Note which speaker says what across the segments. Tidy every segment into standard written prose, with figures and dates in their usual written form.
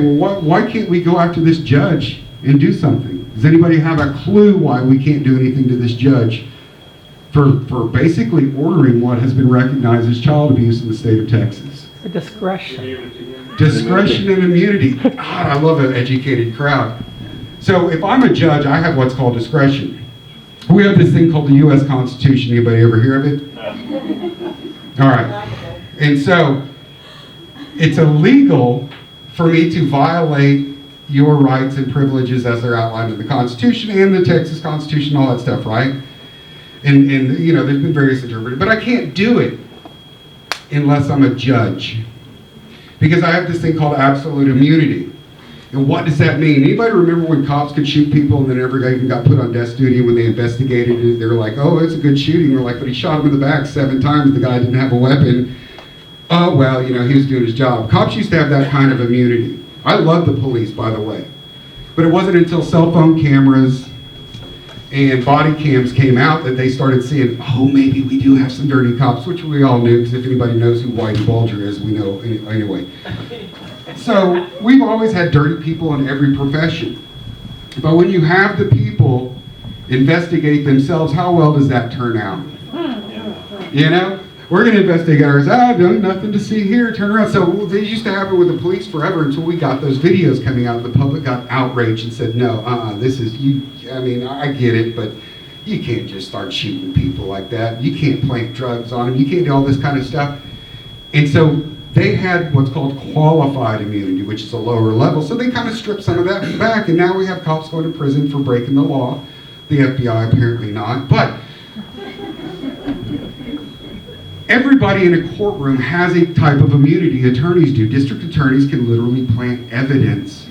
Speaker 1: Well, why can't we go after this judge and do something? Does anybody have a clue why we can't do anything to this judge for basically ordering what has been recognized as child abuse in the state of Texas?
Speaker 2: For discretion.
Speaker 1: Discretion and immunity. God, I love an educated crowd. So if I'm a judge, I have what's called discretion. We have this thing called the U.S. Constitution. Anybody ever hear of it? All right. And so it's illegal for me to violate your rights and privileges as they're outlined in the Constitution and the Texas Constitution, all that stuff, right? And you know, there's been various interpretations, but I can't do it unless I'm a judge, because I have this thing called absolute immunity. And what does that mean? Anybody remember when cops could shoot people and then every guy even got put on desk duty, and when they investigated it, they were like, oh, it's a good shooting. They're like, but he shot him in the back 7 times, the guy didn't have a weapon. Oh, well, you know, he was doing his job. Cops used to have that kind of immunity. I love the police, by the way. But it wasn't until cell phone cameras and body cams came out that they started seeing, oh, maybe we do have some dirty cops, which we all knew, because if anybody knows who Whitey Bulger is, we know anyway. So we've always had dirty people in every profession. But when you have the people investigate themselves, how well does that turn out? You know? We're going to investigate ours. Nothing to see here. Turn around. So they used to happen with the police forever until we got those videos coming out. The public got outraged and said, no, this is, you. I mean, I get it, but you can't just start shooting people like that. You can't plant drugs on them. You can't do all this kind of stuff. And so they had what's called qualified immunity, which is a lower level. So they kind of stripped some of that back. And now we have cops going to prison for breaking the law. The FBI apparently not. But everybody in a courtroom has a type of immunity. Attorneys do. District attorneys can literally plant evidence,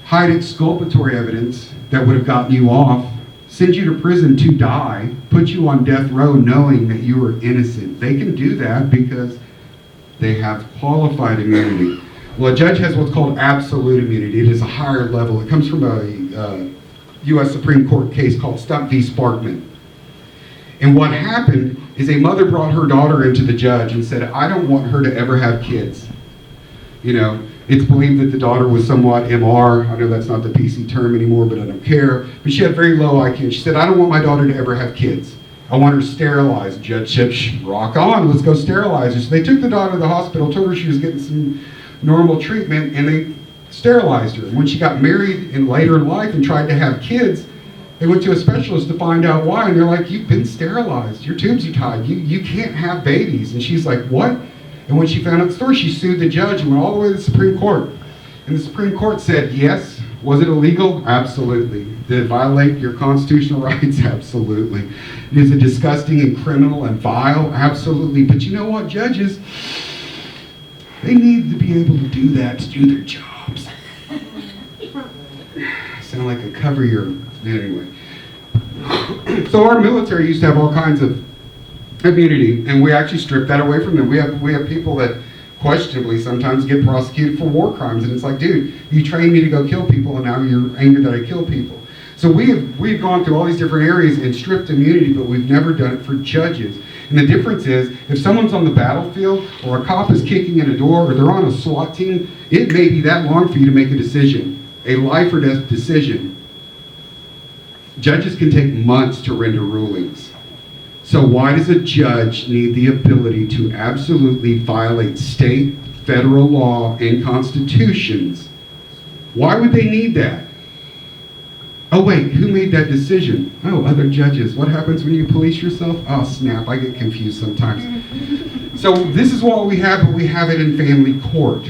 Speaker 1: hide exculpatory evidence that would have gotten you off, send you to prison to die, put you on death row knowing that you were innocent. They can do that because they have qualified immunity. Well, a judge has what's called absolute immunity. It is a higher level. It comes from a U.S. Supreme Court case called Stump v. Sparkman. And what happened is a mother brought her daughter into the judge and said, I don't want her to ever have kids. You know, it's believed that the daughter was somewhat MR. I know that's not the PC term anymore, but I don't care. But she had very low IQ. She said, I don't want my daughter to ever have kids. I want her sterilized. Judge said, rock on, let's go sterilize her. So they took the daughter to the hospital, told her she was getting some normal treatment, and they sterilized her. And when she got married and later in life and tried to have kids, they went to a specialist to find out why, and they're like, you've been sterilized. Your tubes are tied. You can't have babies. And she's like, what? And when she found out the story, she sued the judge and went all the way to the Supreme Court. And the Supreme Court said, yes. Was it illegal? Absolutely. Did it violate your constitutional rights? Absolutely. Is it disgusting and criminal and vile? Absolutely. But you know what, judges? They need to be able to do that to do their jobs. Sound like a cover your... Anyway. So our military used to have all kinds of immunity, and we actually stripped that away from them. We have people that questionably sometimes get prosecuted for war crimes, and it's like, dude, you trained me to go kill people, and now you're angry that I kill people. So we've gone through all these different areas and stripped immunity, but we've never done it for judges. And the difference is, if someone's on the battlefield, or a cop is kicking in a door, or they're on a SWAT team, it may be that long for you to make a decision, a life or death decision. Judges can take months to render rulings. So why does a judge need the ability to absolutely violate state, federal law, and constitutions? Why would they need that? Oh wait, who made that decision? Oh, other judges. What happens when you police yourself? Oh snap, I get confused sometimes. So this is what we have, but we have it in family court.